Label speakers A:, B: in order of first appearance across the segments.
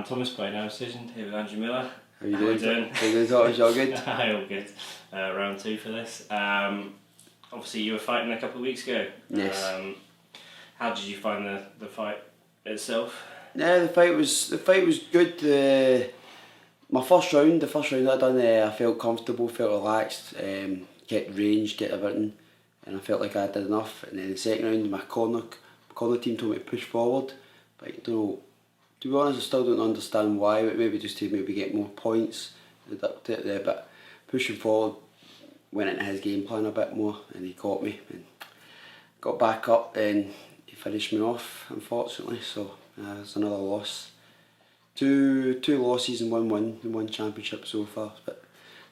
A: Thomas by now decision here with Andrew Miller.
B: How you doing?
A: How you
B: doing, Thomas? You all good?
A: Hi, all good. Round 2 for this. Obviously you were fighting a couple of weeks ago.
B: Yes.
A: How did you find the fight itself?
B: Yeah, the fight was good. The first round that I done, I felt comfortable, felt relaxed, kept range, get everything, and I felt like I did enough. And then the second round, my corner team told me to push forward, but I don't know. To be honest, I still don't understand why. But maybe just to get more points, there. But pushing forward went into his game plan a bit more, and he caught me and got back up, and he finished me off, unfortunately. So it's another loss. Two losses and one win in one championship so far, but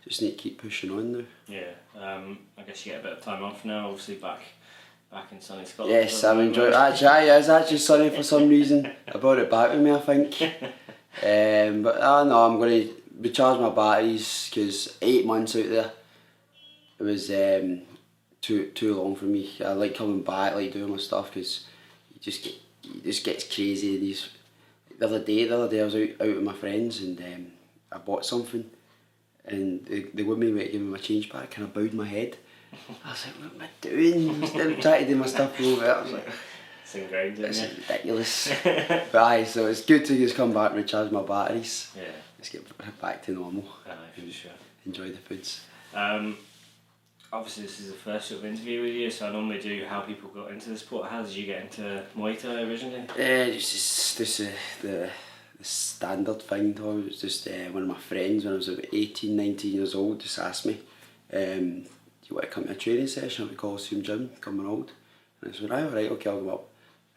B: just need to keep pushing on now.
A: Yeah, I guess you get a bit of time off now. Obviously back in sunny Scotland.
B: Yes, I'm enjoying. Actually, it's actually sunny for some reason. I brought it back with me, I think. But no, I'm going to recharge my batteries because 8 months out there, it was too long for me. I like coming back, like doing my stuff, because it just gets crazy. The other day I was out with my friends, and I bought something, and the woman went to give me my change back, and I bowed my head. I was like, what am I doing? I'm still trying to do my stuff over there. I was like,
A: it's ingrained, isn't it?
B: It's ridiculous. But aye, so it's good to just come back and recharge my batteries.
A: Yeah.
B: Let's get back to normal.
A: Aye, for sure.
B: Enjoy the foods.
A: Obviously this is the first sort of interview with you, so I normally do how people got into the sport. How did you get into Muay Thai originally?
B: Just the standard thing, Tom. It was just one of my friends when I was about 18, 19 years old just asked me, do you want to come to a training session at the Coliseum gym, coming old? And I said, right, okay, I'll go up.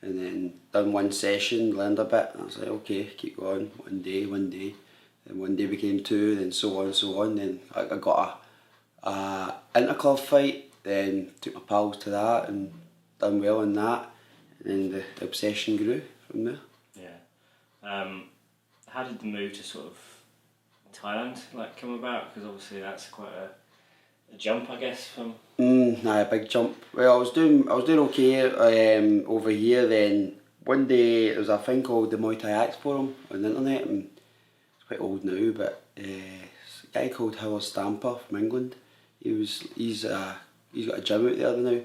B: And then done one session, learned a bit, and I was like, okay, keep going, one day. Then one day became 2, then so on. Then I got a inter-club fight, then took my pals to that and done well in that. And then the obsession grew from there.
A: Yeah. How did the move to sort of Thailand come about? Because obviously that's quite a jump, I guess, from...
B: A big jump. Well, I was doing okay over here. Then one day there was a thing called the Muay Thai Axe Forum on the internet, and it's quite old now, but it's a guy called Howard Stamper from England. He's got a gym out there now,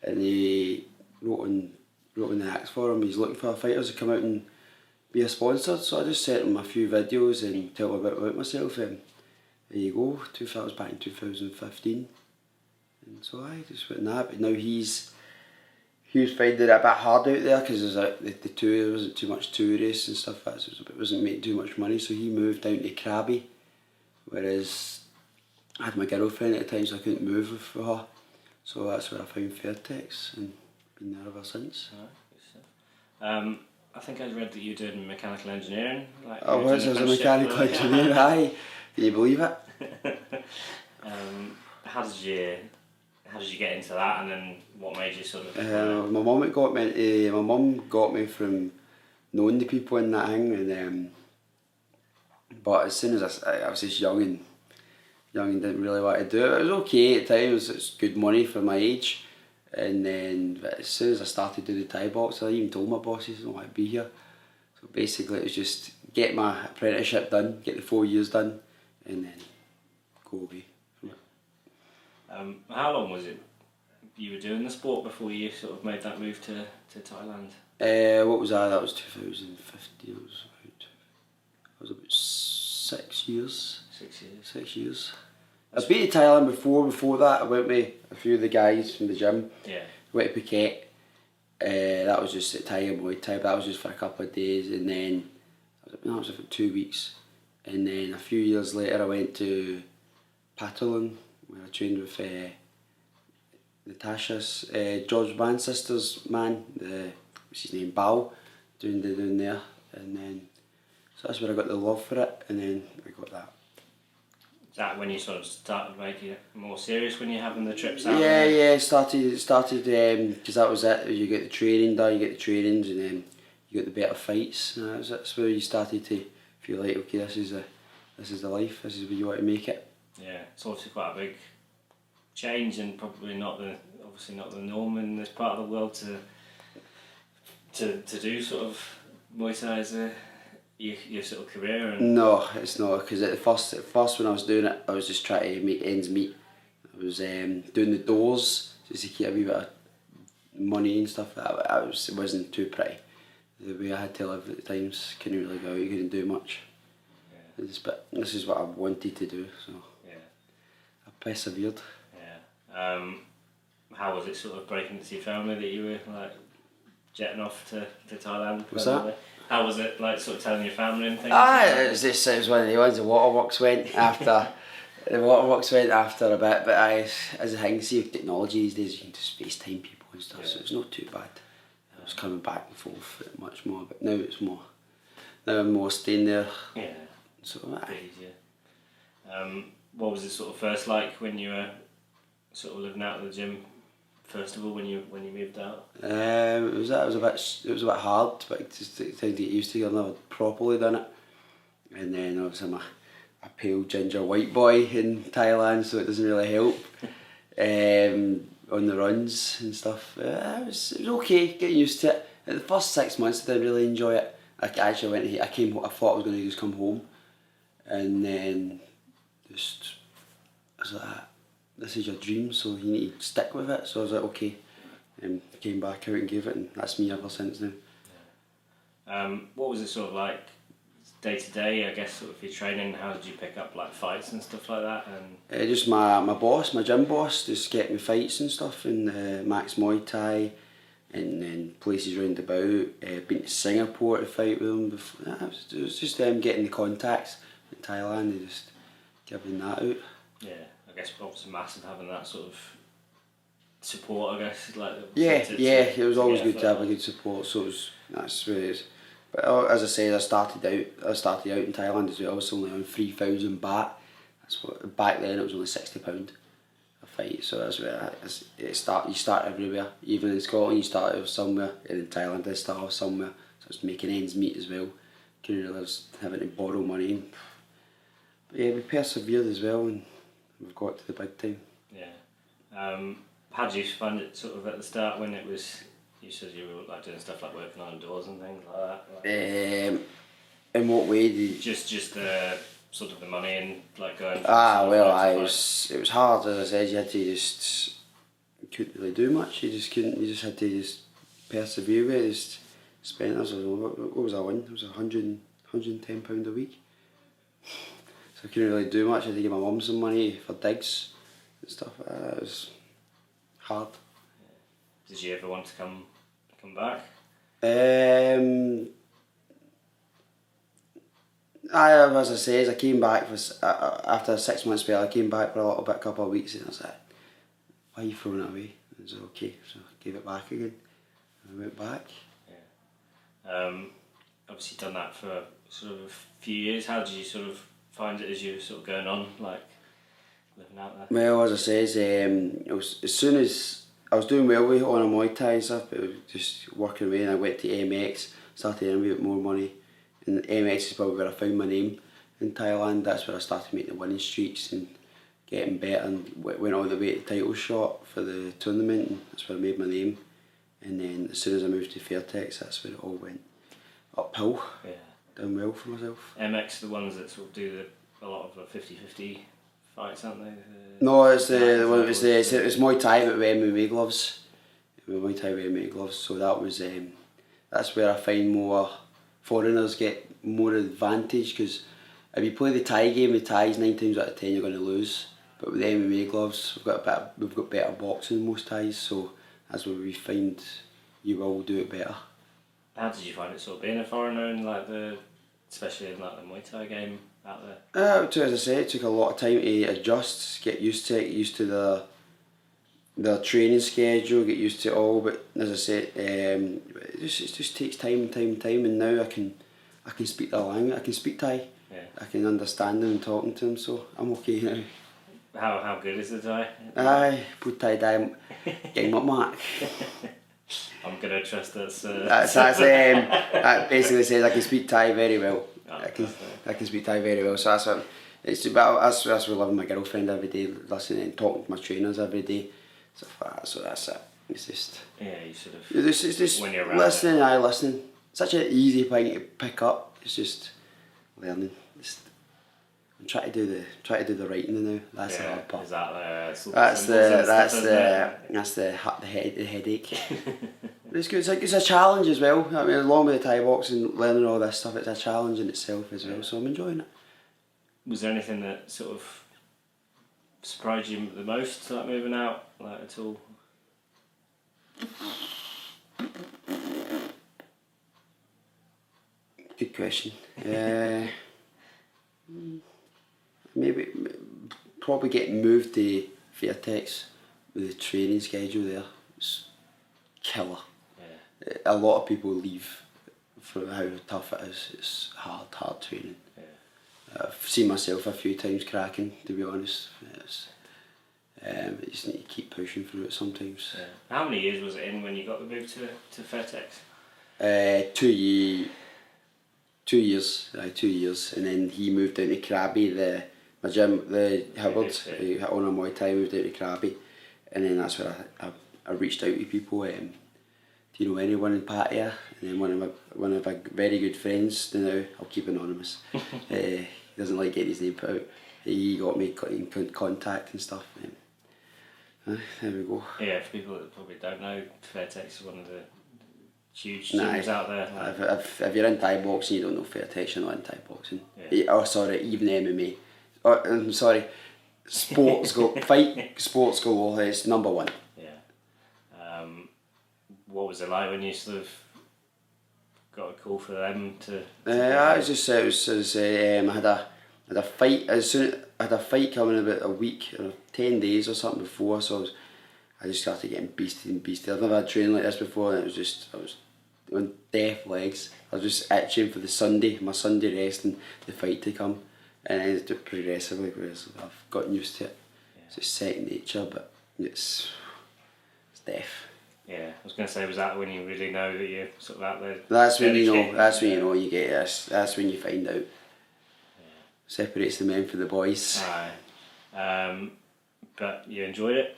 B: and he wrote on the Axe Forum. He's looking for fighters to come out and be a sponsor. So I just sent him a few videos and tell him a bit about myself, and there you go. That was back in 2015, and so I just went in that. But now he was finding it a bit hard out there because there wasn't too much tourists and stuff. So it wasn't making too much money. So he moved down to Krabi, whereas I had my girlfriend at the time, so I couldn't move with her. So that's where I found Fairtex and been there ever since.
A: Alright, good stuff. I think I read that you're doing mechanical engineering.
B: I was a mechanical engineer, aye. Can you believe it?
A: How did you get into that, and then what made you sort of...
B: My mum got me from knowing the people in that thing, and but as soon as I was just young and didn't really want to do it. It was okay at times. It's good money for my age, and then as soon as I started doing the Thai box, I even told my bosses I don't want to be here. So basically, it was just get my apprenticeship done, get the 4 years done, and then go away.
A: How long was it you were doing the sport before you sort of made that move to Thailand?
B: What was that? That was 2015. I was about 6 years.
A: 6 years.
B: 6 years. I've been to Thailand before that. I went with a few of the guys from the gym.
A: Yeah.
B: Went to Phuket. That was just at Thai and Muay Thai, but that was just for a couple of days, and then that was for 2 weeks. And then a few years later I went to Patalan, where I trained with Natasha's George Man's sister's man, what's his name, Bao, doing there. And then so that's where I got the love for it, and then I got that.
A: Is that when you sort of started making it more serious, when you're having the trips out?
B: Yeah, started because that was it. You get the training done, you get the trainings, and then you get the better fights. That's where you started to feel like, okay, this is the life. This is where you want to make it.
A: Yeah, it's obviously quite a big change, and probably not the norm in this part of the world to do sort of Muay Thai as your sort of career? And
B: No, it's not, because at first when I was doing it, I was just trying to make ends meet. I was doing the doors just to keep a wee bit of money and stuff. It wasn't too pretty. The way I had to live at the times, couldn't really go out, you couldn't do much.
A: Yeah.
B: But this is what I wanted to do, so
A: yeah,
B: I persevered.
A: yeah. How was it sort of breaking to your family that you were like jetting off to Thailand?
B: What's that?
A: How was it like sort of telling your family and things?
B: It was one of the ones. The waterworks went after. The waterworks went after a bit, but as a thing, see with technology these days, you can just FaceTime people and stuff, so it's not too bad. I was coming back and forth much more, but now it's more. Now I'm more staying there.
A: Yeah.
B: So
A: easier. What was it sort of first like when you were sort of living out of the gym? First of all, when you moved out.
B: it was a bit hard, but just time to get used to it. I've never properly done it, and then obviously I'm a pale ginger white boy in Thailand, so it doesn't really help. On the runs and stuff, it was okay getting used to it. The first 6 months I didn't really enjoy it. I actually went here. I thought I was going to just come home, and then just I was like, this is your dream, so you need to stick with it. So I was like, okay, and came back out and gave it, and that's me ever since now.
A: What was it sort of like day to day? I guess sort of your training. How did you pick up like fights and stuff like that? And
B: Just my boss, my gym boss, just get me fights and stuff in Max Muay Thai, and then places round about. Been to Singapore to fight with them before. It was just them getting the contacts in Thailand and just giving that out.
A: yeah, I guess obviously massive having that sort of support. I guess like
B: It was always good to have a good support. So that's where it is. But as I said, I started out in Thailand as well. I was only on 3,000 baht. That's what back then it was only £60 a fight. So that's where you start everywhere. Even in Scotland, you start out somewhere, and in Thailand, I start off somewhere. So I was making ends meet as well. Couldn't really, I was having to borrow money. But yeah, we persevered as well, and we've got to the big time.
A: Yeah. How did you find it sort of at the start when it was? You said you were like doing stuff like working on doors and things like that.
B: In what way did you?
A: Just the sort of the money and like going.
B: It was hard, as I said. You had to you couldn't really do much. You just had to just persevere with it. Just spend. What was I on? It was £110 a week. So I couldn't really do much. I had to give my mum some money for digs and stuff. It was hard.
A: Did you ever want to come back?
B: As I say, I came back after a 6 month spell. I came back for a little bit, a couple of weeks, and I was like, "Why are you throwing it away?" And I was like, "Okay," so I gave it back again. And I went back.
A: Yeah. Obviously done that for sort of a few years. How did you sort of find it as you were sort of going on, like living out there?
B: Well, as I says, as soon as I was doing well with on a Muay Thai and stuff, but it was just working away, and I went to MX, started earning a bit more money, and MX is probably where I found my name in Thailand. That's where I started making the winning streaks and getting better, and went all the way to title shot for the tournament, and that's where I made my name. And then as soon as I moved to Fairtex, that's where it all went uphill.
A: Yeah.
B: Done well for myself.
A: MX, the ones that sort of do a lot of the 50-50 fights, aren't they?
B: No, it's Muay Thai but with MMA gloves. Muay Thai with MMA gloves. So that was that's where I find more foreigners get more advantage, because if you play the Thai game with Thais, 9 times out of 10 you're going to lose. But with the MMA gloves, we've got better boxing than most Thais, so that's where we find you will do it better.
A: How did you find it sort of being a foreigner in like especially in like the Muay Thai game out there?
B: As I say, it took a lot of time to adjust, get used to it, get used to the training schedule, get used to it all. But as I said, it just takes time, and now I can speak the language, I can speak Thai, I can understand them and talking to them, so I'm okay now.
A: How good is the Thai?
B: Aye, put Thai down, game up mark.
A: I'm gonna trust this.
B: That basically says I can speak Thai very well.
A: Oh,
B: I can speak Thai very well, so that's what it's about. That's where I live with my girlfriend every day, listening and talking to my trainers every day, stuff like that. So that's it. It's just
A: you sort of
B: it's just
A: when you're around
B: listening. Listening. such an easy thing to pick up. It's just learning. I'm trying to do the writing now. That's the hard part.
A: Is that
B: the headache. But it's good. It's a challenge as well. I mean, along with the Thai boxing, learning all this stuff, it's a challenge in itself as well. So I'm enjoying it.
A: Was there anything that sort of surprised you the most, like moving out, like at all?
B: Good question. Maybe probably getting moved to Fairtex with the training schedule there. It's killer.
A: Yeah.
B: A lot of people leave for how tough it is. It's hard training.
A: Yeah.
B: I've seen myself a few times cracking, to be honest. You just need to keep pushing through it sometimes.
A: Yeah. How many years was it in when you got the move to Fairtex?
B: 2 years, 2 years, and then he moved down to Krabi, my gym, the Howard, on a Muay Thai, moved down to Krabi, and then that's where I reached out to people. Do you know anyone in Pattaya? And then one of my very good friends, now I'll keep Unanimous. He doesn't like getting his name put out. He got me in contact and stuff. And, there we go.
A: Yeah, for people that probably don't know, Fairtex is one of the huge gyms out there.
B: If you're in Thai boxing, you don't know Fairtex, you're not in Thai boxing.
A: Yeah.
B: Oh, sorry, even MMA. I'm sorry, sports sports galore. It's number one.
A: Yeah. What was it like when you sort of got a call for them to?
B: I had a fight I had a fight coming about a week or 10 days or something before, so I just started getting beasted. I've never had training like this before, and I was on death legs. I was just itching for my Sunday rest and the fight to come, and then it's progressively, whereas I've gotten used to it.
A: Yeah.
B: So it's second nature, but it's death.
A: Yeah, I was going to say, was that when you really know that you're sort of out there?
B: That's when you know. That's when you know you get this. That's when you find out. Yeah. Separates the men from the boys.
A: Aye. But you enjoyed it?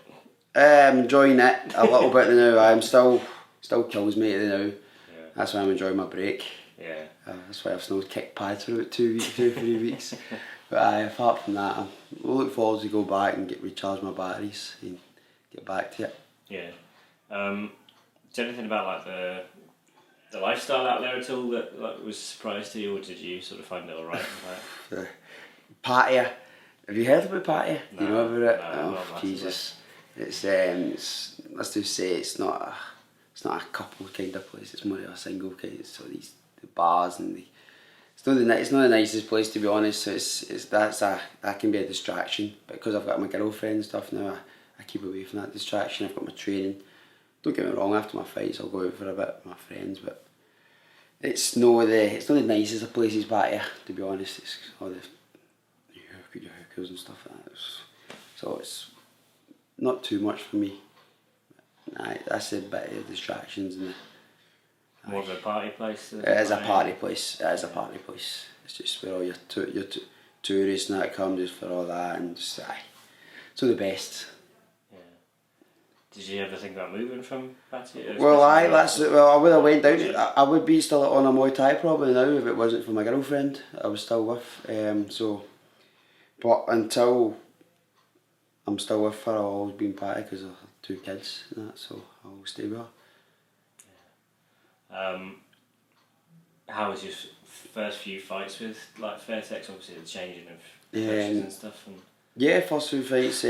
B: I'm enjoying it a little bit now. I'm still kills me now.
A: Yeah.
B: That's why I'm enjoying my break.
A: Yeah.
B: That's why I've snowed kick pads for about 2 weeks, 3 weeks. But apart from that, I look forward to go back and recharge my batteries and get back to it.
A: Yeah. Is there anything about like the lifestyle out there at all that like was a surprise to you, or did you sort of find it alright?
B: Pattaya. Have you heard about Pattaya?
A: No,
B: Do you know about it?
A: No,
B: oh Jesus! It's let's just say it's not a couple kind of place. It's more of a single kind. So the bars and it's not the nicest place, to be honest. So that can be a distraction. But because I've got my girlfriend and stuff now, I keep away from that distraction. I've got my training. Don't get me wrong, after my fights I'll go out for a bit with my friends, but it's not the nicest of places, Pattaya, to be honest. It's all the hookers and stuff like that. So it's not too much for me. That's a bit of distractions.
A: More of a party place?
B: It is a party place. It's just where all your tourists and that come just for all that, and just so the best.
A: Did you ever think about moving from Pattaya?
B: Well, I would have went down. I would be still on a Muay Thai probably now if it wasn't for my girlfriend. I was still with. But until I'm still with her, I've always been Pattaya because of 2 kids and that. So I'll stay with her.
A: Yeah. How was your first few fights with like Fairtex? Obviously the changing of coaches and stuff.
B: Yeah, first few fights.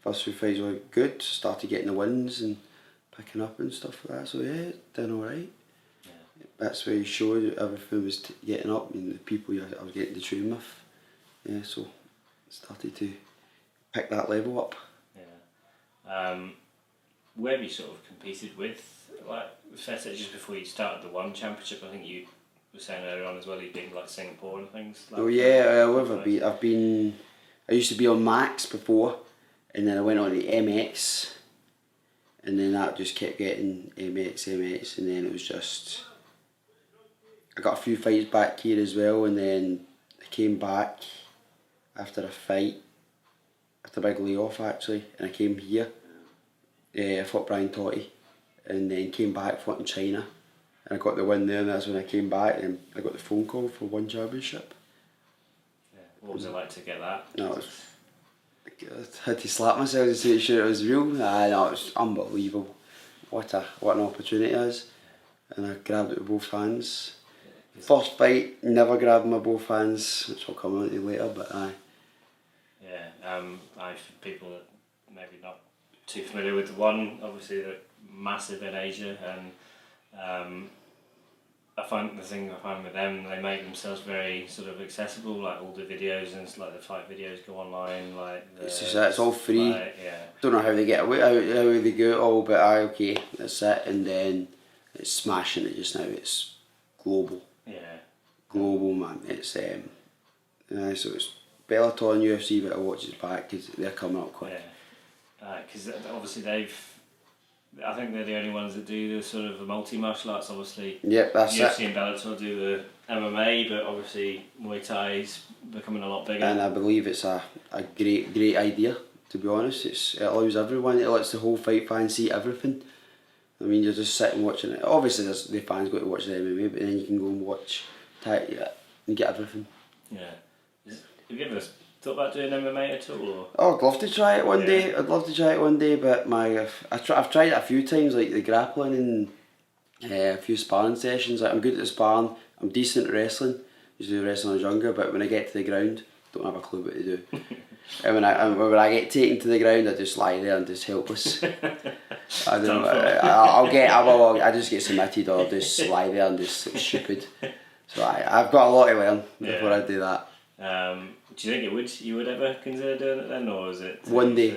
B: First few fights were good. Started getting the wins and picking up and stuff like that. So yeah, done alright. Yeah. That's where you showed everything was getting up and the people I was getting to train with. Yeah, so started to pick that level up.
A: Yeah. Where have you sort of competed with, like Fairtex just before you started the One Championship? I think you were saying earlier on as well. You've been like Singapore and things. Like
B: I used to be on Max before. And then I went on to MX, and then that just kept getting MX, and then it was just, I got a few fights back here as well, and then I came back after a fight, after a big layoff actually, and I came here, I fought Brian Totti, and then came back, fought in China, and I got the win there, and that's when I came back and I got the phone call for one championship.
A: Yeah. What was it like to get that?
B: No, I had to slap myself to make sure it was real. No, it was unbelievable. What an opportunity it is. And I grabbed it with both hands. First fight, never grabbed my both hands, which I'll come on to later, but aye.
A: Yeah, for people that maybe not too familiar with the one, obviously they're massive in Asia, and I find with them, they make themselves very sort of accessible, like all the videos and like the fight videos go online, like
B: it's all free.
A: Yeah.
B: Don't know how they get away, how they do it all, but aye, okay, that's it. And then it's smashing it just now. It's global.
A: Yeah.
B: Global, man. It's so it's Bellator and UFC, but I watch it back because they're coming up quick.
A: Yeah. Because obviously I think they're the only ones that do the sort of the multi-martial arts, obviously.
B: Yep, that's
A: UFC
B: it.
A: and Bellator do the MMA, but obviously Muay Thai is becoming a lot bigger.
B: And I believe it's a great idea, to be honest. It allows everyone, it lets the whole fight fan see everything. I mean, you're just sitting watching it. Obviously the fans go to watch the MMA, but then you can go and watch Thai, and get everything.
A: Yeah. Have you ever thought about doing MMA at all? Or?
B: Oh, I'd love to try it one day. I'd love to try it one day, but I've tried it a few times, like the grappling and a few sparring sessions. Like, I'm good at the sparring. I'm decent at wrestling. Usually wrestling when I was younger, but when I get to the ground, don't have a clue what to do. And when I get taken to the ground, I just lie there and just helpless. I don't know. I just get submitted, or just lie there and just look stupid. So I've got a lot to learn before I do that.
A: Do you think you would ever consider doing it then, or is it
B: one day?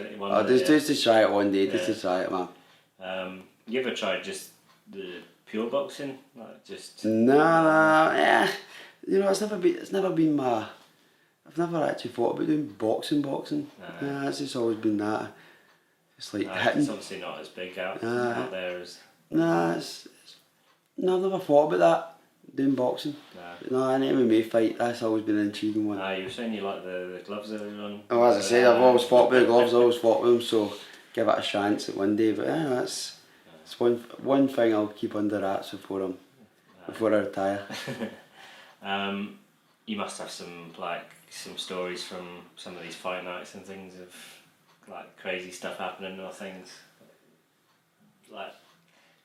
B: Just to try it one day, just to try it, man.
A: You ever tried just the pure boxing, like just?
B: Nah, yeah. You know, it's never been my. I've never actually thought about doing boxing. Yeah, it's just always been that. It's like hitting.
A: It's obviously not as big out there as.
B: Nah, no, I've never thought about that. Doing boxing. No, an MMA fight, that's always been an intriguing one.
A: You were saying you like the gloves earlier on.
B: Oh, as I said, I've always fought with the gloves, always fought with them, so give it a chance at one day. But that's one thing I'll keep under wraps before I retire.
A: You must have some stories from some of these fight nights and things of like crazy stuff happening or things like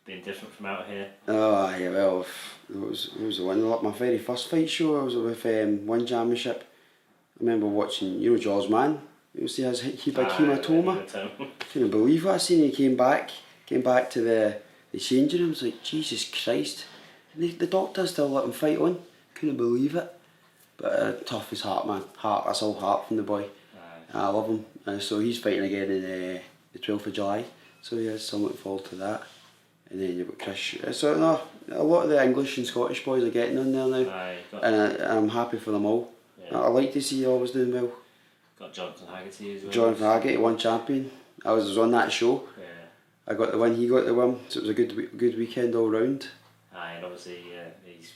A: being different from out here.
B: Oh yeah, well, it was the one. Like my very first fight show, I was with One Championship. I remember watching, Jaws Man. You see his big hematoma. Couldn't believe what I seen. He came back to the changing room. I was like, Jesus Christ! And the doctor still let him fight on. Couldn't believe it. But tough as heart, man. That's all heart from the boy. I love him. So he's fighting again in the 12th of July. So yeah, so I'm looking forward to that. And then you've got Chris. So no, a lot of the English and Scottish boys are getting on there now. And I'm happy for them all. Yeah. I like to see you always doing well.
A: Got Jonathan Haggerty as well.
B: Jonathan Haggerty, one champion. I was on that show.
A: Yeah.
B: I got the win, he got the win. So it was a good weekend all round.
A: And obviously he's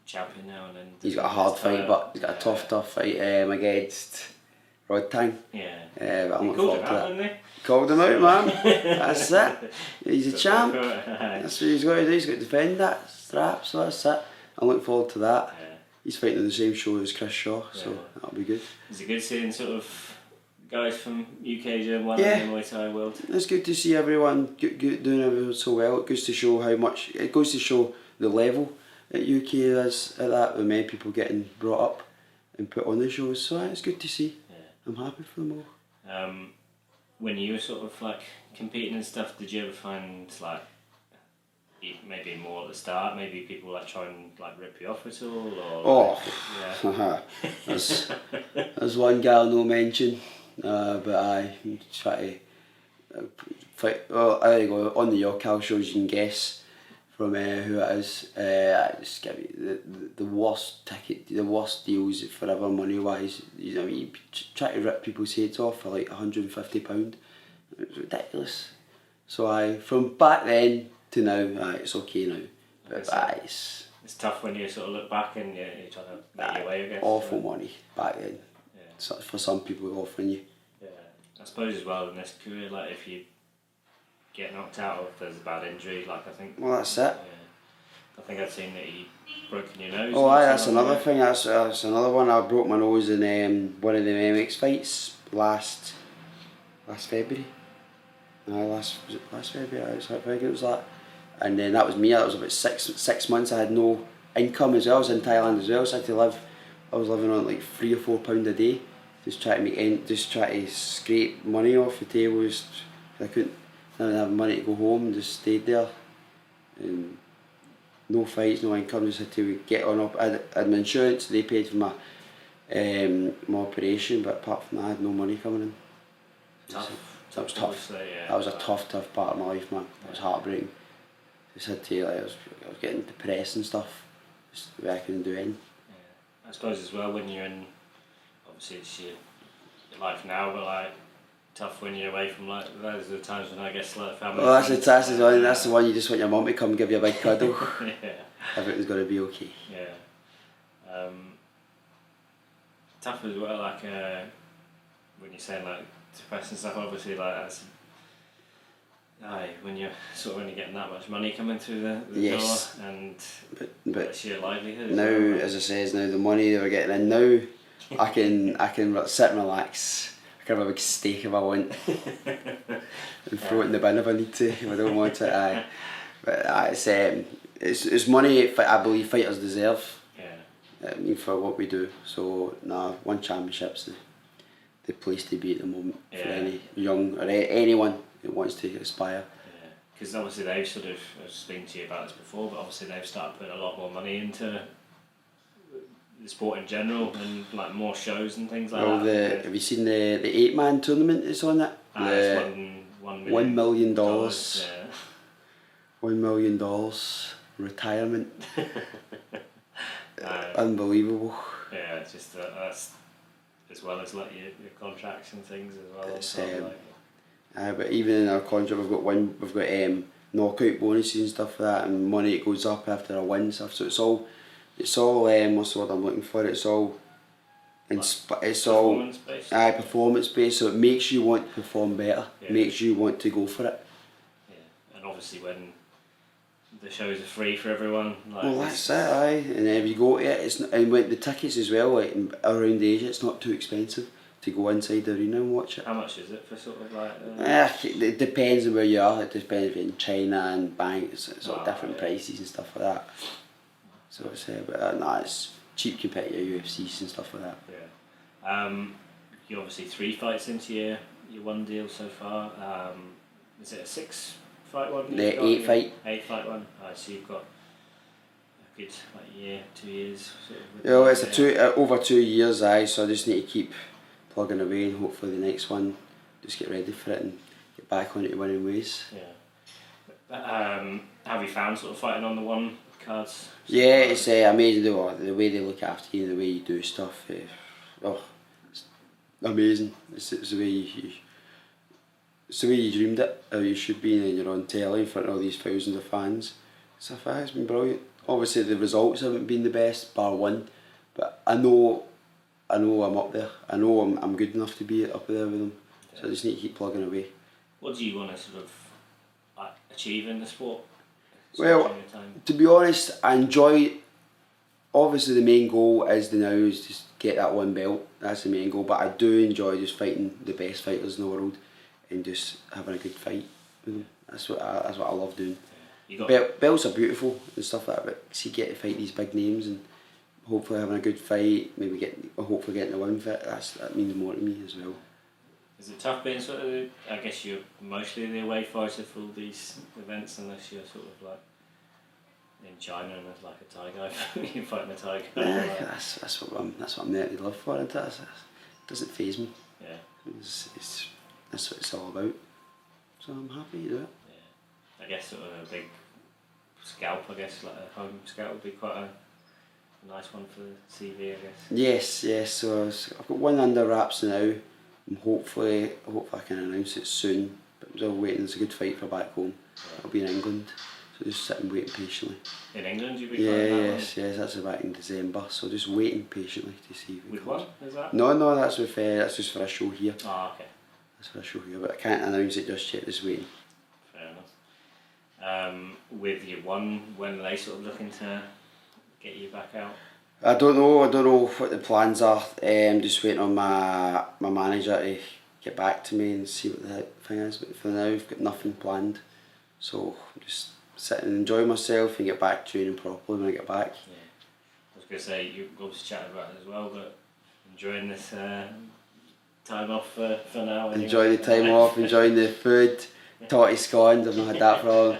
A: champion now. And then
B: he's got a hard fight, but he's got a tough fight against Rod Tang.
A: Yeah.
B: But I'm
A: looking forward to that. Didn't he?
B: Called him out, man. That's it. He's a champ. That's what he's got to do. He's got to defend that strap, so that's it. I'm looking forward to that. Yeah. He's fighting on the same show as Chris Shaw, so that'll be good.
A: Is it good seeing sort of guys from UK doing well in the Muay Thai world?
B: It's good to see everyone doing everything so well. It goes to show the level at UK is at that, with many people getting brought up and put on the shows. So it's good to see. Yeah. I'm happy for them all.
A: When you were sort of like competing and stuff, did you ever find like maybe more at the start, maybe people like try and like rip you off at all? Or
B: there's one gal no mention, but I try to fight. Well, there you go. On the Yorkal shows, you can guess from who it is. I just give you the worst ticket, the worst deals forever money wise. You try to rip people's heads off for like £150. It was ridiculous. So from back then to now, it's okay now. But it's
A: tough when you sort of look back and you're trying to make your way, I guess.
B: Awful money back then. Yeah. So for some people offering you.
A: Yeah. I suppose as well in this career, like if you get knocked out or if there's a bad injury. Like I think.
B: Well, that's it.
A: Yeah, I think I'd seen that he broken your nose.
B: Oh, aye, that's another thing. That's another one. I broke my nose in one of the MX fights last February. Was it last February? I was how big it was that. And then that was me. That was about six months. I had no income as well. I was in Thailand as well, so I had to live. I was living on like £3 or £4 a day, just trying to scrape money off the table. Just I didn't have money to go home. Just stayed there, and no fights, no income. Just had to get on up. I had my insurance. They paid for my operation, but apart from that, I had no money coming in. That was tough.
A: Yeah,
B: that was a tough part of my life, man. That was heartbreaking. Just had to, I was getting depressed and stuff. Just the way I couldn't do anything.
A: Yeah. I suppose as well when you're in, obviously it's your life now, but like tough when you're away from like those are the times when I guess like family.
B: Well, that's the one you just want your mum to come give you a big cuddle.
A: Yeah.
B: Everything's got to be okay.
A: Yeah. Tough as well, like when you're saying like depressed and stuff. Obviously, like that's. When you're getting that much money coming through the
B: yes.
A: door and
B: but
A: it's your livelihood.
B: Now, as I says, now the money that we're getting in now, I can sit and relax. I can have a big steak if I want, and throw it in the bin if I need to. If I don't want it, but it's money. I believe fighters deserve.
A: Yeah.
B: I mean, for what we do. So one championship's the place to be at the moment for any young or anyone who wants to aspire.
A: Yeah, because obviously they've sort of, I was speaking to you about this before, but obviously they've started putting a lot more money into the sport in general and like more shows and things like that.
B: Have you seen the 8-man tournament that's on it?
A: It's $1 million.
B: $1 million. $1 million retirement. Unbelievable.
C: Yeah, it's just that's as well as like your contracts and things as well.
B: It's, but even in our contract, we've got knockout bonuses and stuff like that, and money that goes up after a win and stuff. So it's all what's the word I'm looking for? It's all
C: performance based.
B: Performance based. So it makes you want to perform better.
C: Yeah.
B: Makes you want to go for it.
C: Yeah, and obviously when the shows are free for everyone. Like
B: Well, that's it, aye. And if you go to it, and with the tickets as well, like around Asia, it's not too expensive to go inside the arena and watch it.
C: How much is it for sort of like?
B: It depends on where you are. It depends if you're in China and Bang. It's all different prices and stuff like that. So it's but it's cheap compared to your UFCs and stuff like that.
C: Yeah. You're obviously 3 fights into your one deal so far. Is it a 6-fight one?
B: The 8-fight.
C: 8-fight one. So you've got a good year, 2 years. Sort of
B: Yeah, well, it's over 2 years, so I just need to keep plugging away and hopefully the next one, just get ready for it and get back on it winning ways.
C: Yeah. Have you found sort of fighting on the one cards?
B: Yeah, it's amazing the way they look after you, the way you do stuff. It's amazing. It's the way it's the way you dreamed it, how you should be, and you're on telly in front of all these thousands of fans. It's been brilliant. Obviously the results haven't been the best, bar one, but I know I'm up there. I know I'm good enough to be up there with them. Yeah. So I just need to keep plugging away.
C: What do you want to sort of achieve in the sport?
B: Well, to be honest, I enjoy. Obviously, the main goal is just get that one belt. That's the main goal. But I do enjoy just fighting the best fighters in the world and just having a good fight with them. That's what I love doing. Belts are beautiful and stuff like that. But see, get to fight these big names and hopefully having a good fight. Hopefully getting a win for it. That means more to me as well.
C: Is it tough being sort of, I guess you're mostly the away fighter for all these events unless you're sort of like in China and there's like a Thai guy, you're fighting a Thai guy.
B: That's what I'm there to live for, isn't it? It doesn't faze me.
C: Yeah.
B: That's what it's all about. So I'm happy to do it.
C: Yeah. I guess sort of a big scalp, like a home scalp would be quite a nice one for the TV, I guess.
B: Yes, so I've got one under wraps now. Hopefully I can announce it soon, but I'm still waiting. It's a good fight for back home. Yeah. I'll be in England, so just sitting waiting patiently.
C: In England you'll be fighting that one?
B: Yes, that's back in December, so just waiting patiently to see if
C: With what is that?
B: No, that's just for a show here.
C: Oh, okay.
B: That's for a show here, but I can't announce it just yet, just waiting.
C: Fair with your one when they sort of looking to get you back out?
B: I don't know what the plans are. Just waiting on my manager to get back to me and see what the thing is. But for now, I've got nothing planned. So I'm just sitting and enjoying myself and get back training properly when I get back.
C: Yeah. I was going to say, you obviously chatted about it as well, but enjoying this time off for now.
B: Enjoying the time off, enjoying the food, totty scones, I've not had that for long.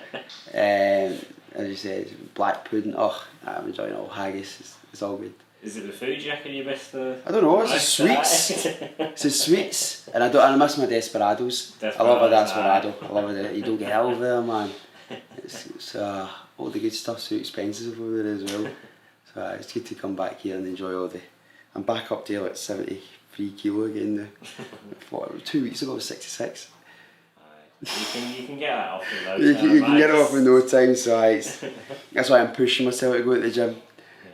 B: As you said, black pudding, I'm enjoying it all, haggis, it's all good.
C: Is it the food you reckon you missed the...
B: I don't know, it's the sweets. It's the sweets. And I miss my Desperados. I love a Desperado. I love it. You don't get it over there, man. It's all the good stuff's so expensive over there as well. So it's good to come back here and enjoy all the... I'm back up to like 73 kilo again now. 2 weeks ago I was 66.
C: You can get that off in no time.
B: You can get it off in no time, so that's why I'm pushing myself to go to the gym. Yeah.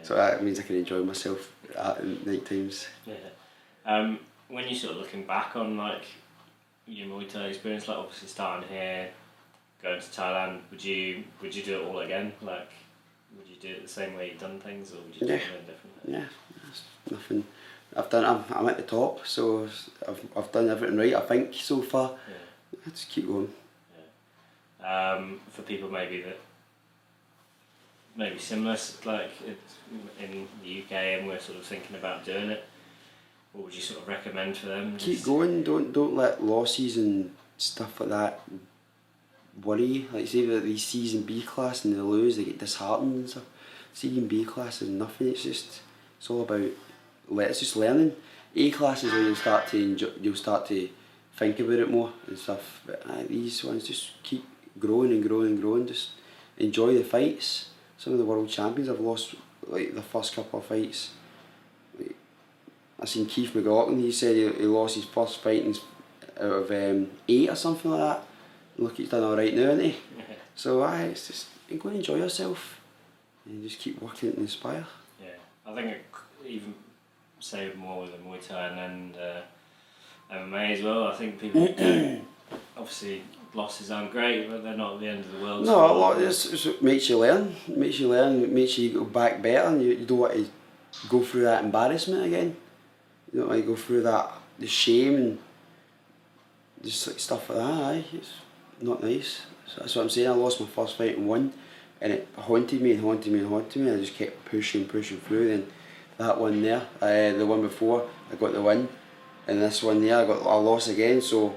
B: So that means I can enjoy myself at night times.
C: Yeah. When you're sort of looking back on like your Muay Thai experience, like obviously starting here, going to Thailand, would you do it all again? Like, would you do it the same way you've done things, or would you do it differently?
B: Yeah, there's nothing. I'm at the top, so I've done everything right, I think, so far.
C: Yeah.
B: I just keep going.
C: Yeah. For people maybe similar, like in the UK, and we're sort of thinking about doing it, what would you sort of recommend for them?
B: Keep going. Don't let losses and stuff like that worry you. Like say that these C's and B class and they lose, they get disheartened and stuff. C and B class is nothing. It's all about it's just learning. A class is where you'll start to think about it more and stuff. But these ones just keep growing and growing and growing. Just enjoy the fights. Some of the world champions have lost like the first couple of fights. Like, I seen Keith McLaughlin. He said he lost his first fight out of 8 or something like that. Look, he's done all right now, isn't he? So it's just go and enjoy yourself and just keep working and inspire.
C: Yeah, I think even say more with the Muay Thai and MMA as well. I think people obviously losses aren't great, but they're not the end of the world.
B: No, a lot of this makes you learn. Makes you go back better, and you don't want to go through that embarrassment again. You don't want to go through the shame and just like stuff like that. It's not nice. So that's what I'm saying. I lost my first fight and won, and it haunted me. I just kept pushing through. Then that one there, the one before, I got the win, and this one there, I lost again. So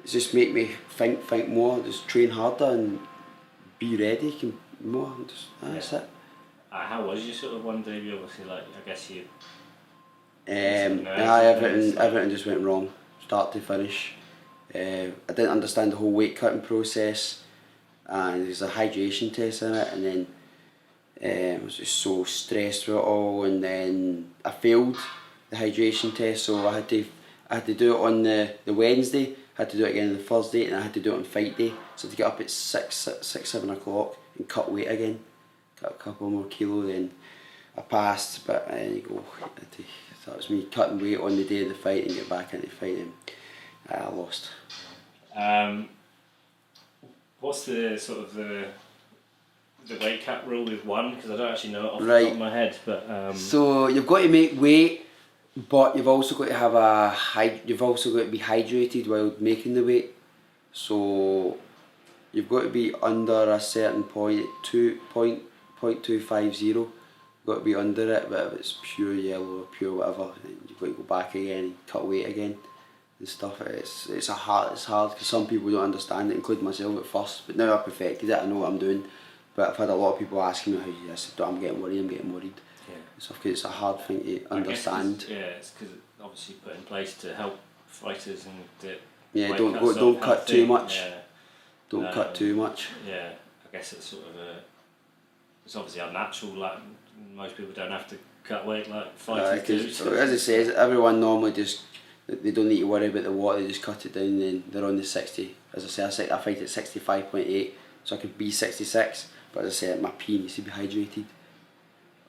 B: it's just make me think more, just train harder and be ready more. That's it.
C: How was your sort of one debut? Obviously, like I guess you.
B: Everything just went wrong, start to finish. I didn't understand the whole weight cutting process, and there's a hydration test in it, and then I was just so stressed with it all, and then I failed the hydration test, so I had to do it on the Wednesday, I had to do it again on the Thursday, and I had to do it on fight day, so to get up at 7 o'clock and cut weight again, cut a couple more kilo, then I passed, but there you go, that was me cutting weight on the day of the fight and get back into the fight, and I lost.
C: What's the sort of the weight cut rule with one? Because I don't actually know it off the top of my head. But
B: so you've got to make weight, but you've also got to have you've also got to be hydrated while making the weight. So you've got to be under a certain point, 2.250. You've got to be under it, but if it's pure yellow or pure whatever, then you've got to go back again and cut weight again. And stuff. It's hard because some people don't understand it, including myself at first. But now I've perfected it. I know what I'm doing. But I've had a lot of people asking me how I said, I'm getting worried.
C: Yeah.
B: Stuff because it's a hard thing to understand.
C: It's because obviously put in place to help fighters and
B: don't cut too much. Yeah. Don't cut too much.
C: Yeah, I guess it's sort of it's obviously unnatural. Like most people don't have to cut weight like fighters do.
B: So as it says, everyone normally just. They don't need to worry about the water, they just cut it down and then they're on the 60. As I say, I fight at 65.8, so I could be 66, but as I say, my pee needs to be hydrated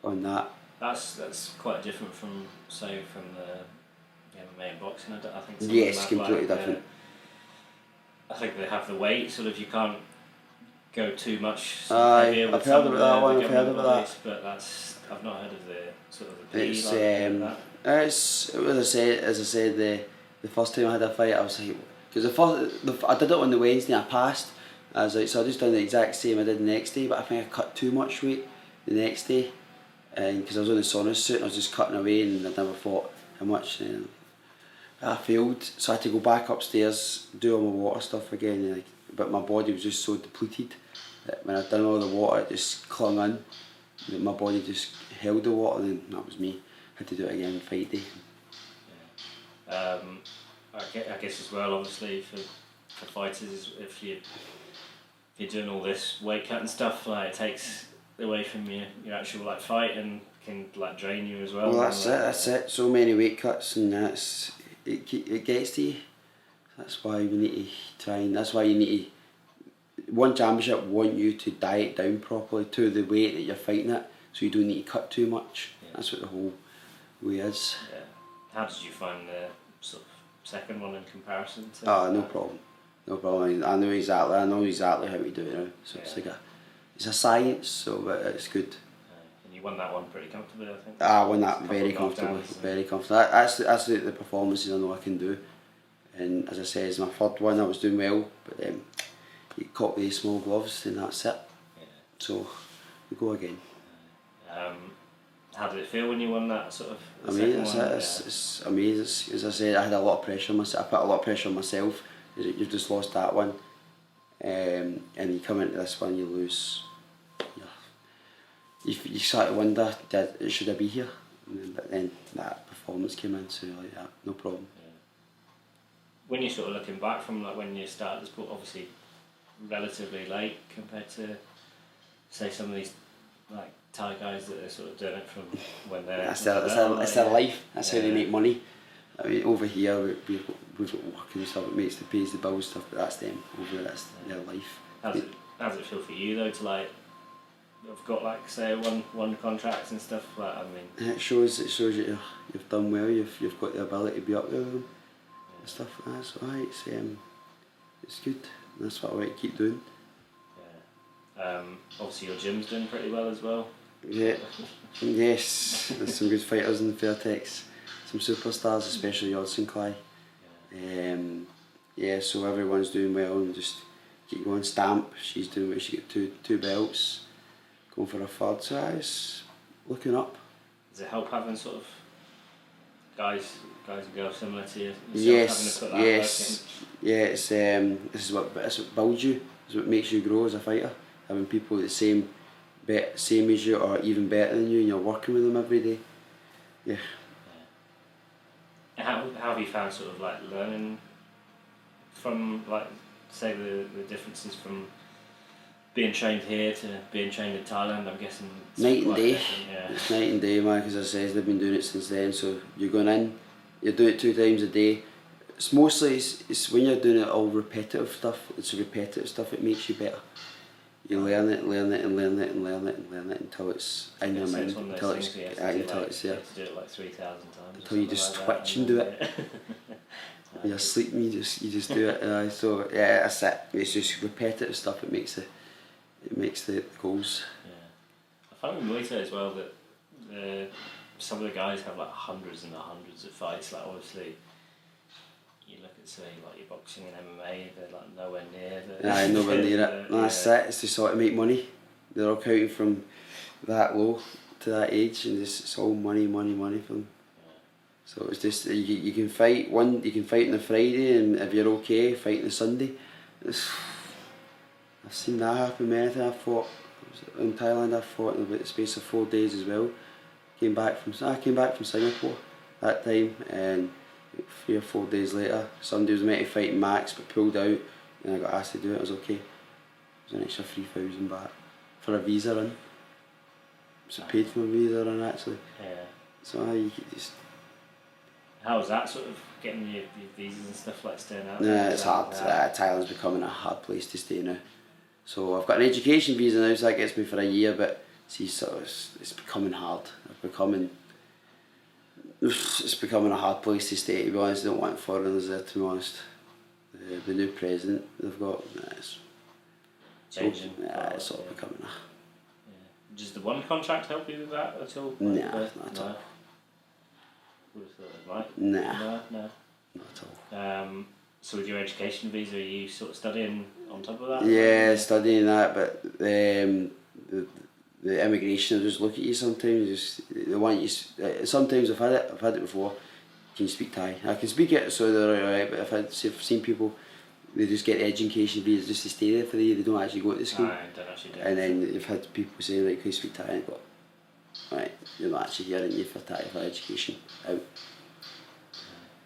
B: on that.
C: That's quite different from, say, from the MMA and boxing, I think.
B: Yes, completely different.
C: I think they have the weight, sort of you can't go too much
B: Aye,
C: heavier with
B: I've
C: some
B: heard
C: of
B: about that one.
C: the
B: I've heard
C: government
B: about
C: bodies, but I've not heard of the sort of the
B: It's
C: like that.
B: as I said, the first time I had a fight, I was like, because I did it on the Wednesday, and I passed. I was like, so I just done the exact same I did the next day, but I think I cut too much weight the next day, and because I was on the sauna suit, and I was just cutting away, and I never thought how much. And I failed, so I had to go back upstairs, do all my water stuff again, and but my body was just so depleted that when I'd done all the water, it just clung on. My body just held the water, and then that was me. Had to do it again fight day.
C: Yeah. I guess as well, obviously for fighters, if you're doing all this weight cutting stuff, like it takes away from your actual like fight and can like drain you as well.
B: Well, that's it. So many weight cuts, and it gets to you. That's why we need to try, and that's why you need to. One championship want you to diet down properly to the weight that you're fighting at, so you don't need to cut too much. Yeah. That's what the whole way is.
C: Yeah. How did you find the sort of second one in comparison to?
B: No problem. No problem. I know exactly how to do it now. So yeah. It's a science, so but it's good.
C: And you won that one pretty comfortably, I think.
B: I won that very comfortably. Very comfortable. That's the performances I know I can do. And as I say, it's my third one. I was doing well, but you caught with the small gloves, and that's it. Yeah. So we go again.
C: How did it feel when you won that sort of?
B: Amazing. It's amazing. As I said, I had a lot of pressure on myself. I put a lot of pressure on myself. You've just lost that one, and you come into this one, you lose. You start to wonder, should I be here? But then that performance came in, so you're like, yeah, no problem.
C: Yeah. When you're sort of looking back from like when you started the sport, obviously relatively late compared to, say, some of these like Thai guys that are sort of doing it from when they're.
B: It's their life. That's how they make money. I mean, over here we've got work and stuff. It makes the pays the bills stuff, but that's them. Over there, that's their life.
C: How does it feel for you though to like? I've got like say one contracts and stuff. Like I mean.
B: It shows you you've done well. You've got the ability to be up there with them and stuff like that. So it's good. And that's what I want to keep doing.
C: Yeah. Obviously your gym's doing pretty well as well.
B: Yeah. Yes. There's some good fighters in the Fairtex. Some superstars, especially Yodson Clay. Yeah. So everyone's doing well, and just keep going. Stamp. She's doing well. She got two belts. Going for a third, so it's looking up.
C: Does it help having sort of guys and girls similar to you?
B: Yes,
C: having to put that
B: yes, yeah. This is what builds you. It's what makes you grow as a fighter. Having people the same as you or even better than you, and you're working with them every day. Yeah.
C: How have you found sort of like learning from like say the differences from being trained here to being trained in Thailand? I'm guessing it's
B: night and day.
C: Yeah.
B: It's night and day, man. Because as I said, they've been doing it since then. So you're going in, you're doing it 2 times a day. It's mostly it's when you're doing it all repetitive stuff. It's the repetitive stuff. It makes you better. You learn it until it's in your mind. Until it's there.
C: You have to do it like 3,000 times.
B: Until you just like twitch and do it. When you're sleeping, you just do it. So yeah, that's it. It's just repetitive stuff. It makes the goals.
C: Yeah, I find with Muay Thai as well that some of the guys have like hundreds and hundreds of fights. Like obviously, you look at say like your boxing and MMA, they're like nowhere near.
B: Nowhere near it. That's it. It's just sort of make money. They're all counting from that low to that age, and it's all money for them. Yeah. So it's just you can fight on the Friday, and if you're okay, fight on the Sunday. I've seen that happen many times. In Thailand, I fought in about the space of 4 days as well. I came back from Singapore that time, and 3 or 4 days later, somebody was meant to fight Max but pulled out, and I got asked to do it. I was okay. It was an extra 3,000 baht for a visa run. So I paid for a visa run actually.
C: Yeah.
B: So you just.
C: How was that sort of getting your visas and stuff like staying out?
B: Nah, it's hard. Thailand's becoming a hard place to stay now. So I've got an education visa now, so that gets me for a year. But see, it's becoming hard. It's becoming a hard place to stay. To be honest, I don't want foreigners there. To be honest, the new president they've got,
C: changing.
B: So, yeah, it's sort of becoming a...
C: Yeah. Does the one contract help you with that at all?
B: Nah,
C: Like,
B: not at all.
C: Would have thought it might.
B: Nah,
C: No.
B: not at all.
C: So with your education visa, are you sort of studying on top of that?
B: Yeah, studying that, but the immigration will just look at you sometimes. They want you. Sometimes I've had it before. Can you speak Thai? I can speak it, so they're alright. But I've seen people, they just get the education visa just to stay there for the year. They don't actually go to school.
C: Don't actually do
B: And then you've had people saying like, can you speak Thai? And I go, right, you're not actually here, aren't you, for Thai for education? Out.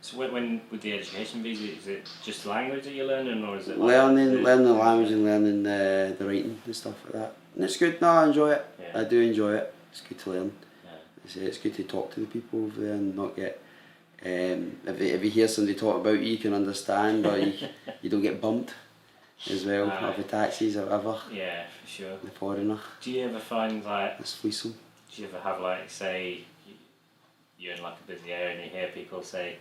C: So when with the education visa, is it just the language that you're learning, or is it like
B: Learning the language and learning the writing and stuff like that. And it's good. No, I enjoy it.
C: Yeah.
B: I do enjoy it. It's good to learn.
C: Yeah.
B: It's good to talk to the people over there and not get. If you hear somebody talk about you can understand, or you don't get bumped as well of the taxis or whatever.
C: Yeah, for sure.
B: The foreigner.
C: Do you ever find like?
B: Let's fleece them.
C: Do you ever have like, say, you're in like a busy area and you hear people say,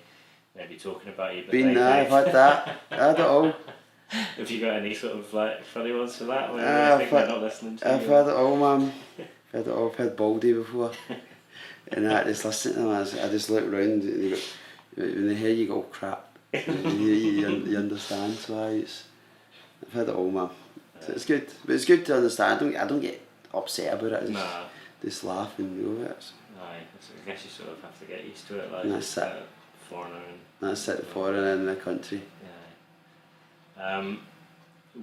C: maybe talking about you, but
B: Been there, I've had that. I had it all.
C: Have you got any sort of like funny ones for that? When
B: I've
C: think they're not listening to
B: I've
C: you?
B: had it all, man. I've had it all. I've had Baldy before. And I just listen to them, I just look round, and they go, when they hear you go, crap. you understand, so I've had it all, man. So it's good. But it's good to understand. I don't get upset about it. I just, just laugh and go with it.
C: Aye, I guess you sort of have to get used to it, like
B: that's it.
C: Foreigner.
B: That's it, foreigner in the country.
C: Yeah.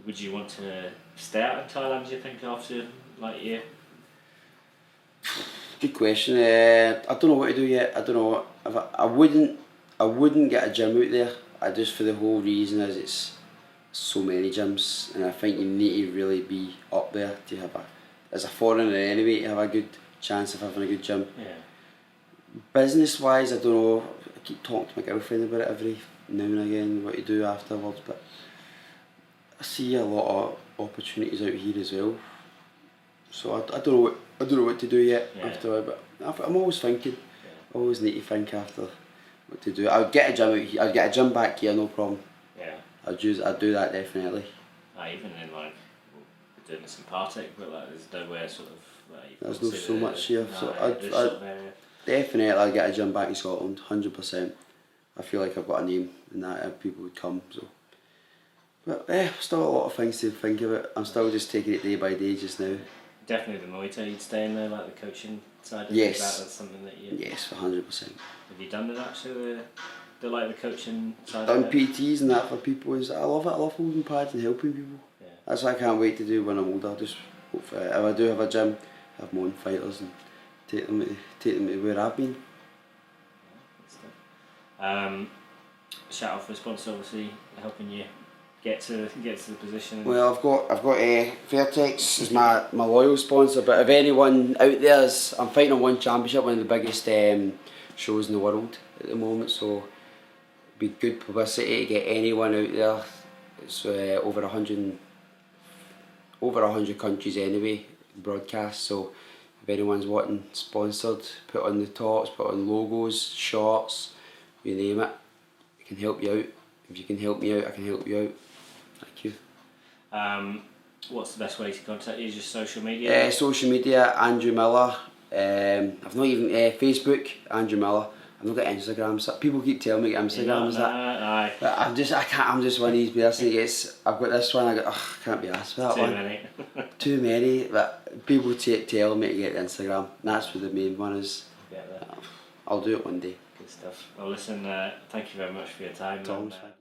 C: Would you want to stay out in Thailand, do you think, after like a year?
B: Good question. I don't know what to do yet. I don't know. I wouldn't get a gym out there. I just, for the whole reason is it's so many gyms, and I think you need to really be up there to have as a foreigner anyway, to have a good chance of having a good gym.
C: Yeah.
B: Business wise, I don't know. I keep talking to my girlfriend about it every now and again, what to do afterwards, but I see a lot of opportunities out here as well. So I don't know what to do yet after, but I'm always thinking. I always need to think after what to do. I'd get a gym out here. I'd get a gym back here, no problem.
C: Yeah.
B: I'd do that definitely.
C: Even in like we're doing this in Partick, but like there's nowhere sort of like you
B: There's
C: can
B: no
C: see
B: so much here. So
C: I'd
B: definitely I'd get a gym back in Scotland, 100%. I feel like I've got a name and that people would come. So, but still a lot of things to think about. I'm still just taking it day by day just now.
C: Definitely the Muay Thai you'd stay in there, like the coaching side of
B: Yes.
C: That's something that you...
B: Yes, 100%.
C: Have you done it actually, the like the coaching side
B: Done
C: of it?
B: PTs and that for people. I love it. I love holding pads and helping people.
C: Yeah.
B: That's what I can't wait to do when I'm older. Just hopefully, if I do have a gym, have my own fighters and take them to where I've been.
C: Shout out for the sponsor, obviously helping you get to the position.
B: Well, I've got Fairtex is my loyal sponsor, but if anyone out there is, I'm fighting on one championship, one of the biggest shows in the world at the moment, so it'd be good publicity to get anyone out there. It's over 100 countries anyway broadcast, so if anyone's wanting sponsored, put on the tops, put on logos, shorts, you name it, I can help you out. If you can help me out, I can help you out. Thank you.
C: What's the best way to contact you? Just social media?
B: Social media, Andrew Miller. I've not even Facebook, Andrew Miller. I've not got Instagram. So people keep telling me Instagram is that.
C: Aye.
B: But I'm just one of these persons. I've got this one. I can't be asked for that one.
C: Too many.
B: Too many. But people tell me to get the Instagram. And that's where the main one is.
C: Get that.
B: I'll do it one day.
C: Good stuff. Well, listen. Thank you very much for your time.
B: Tom's fine.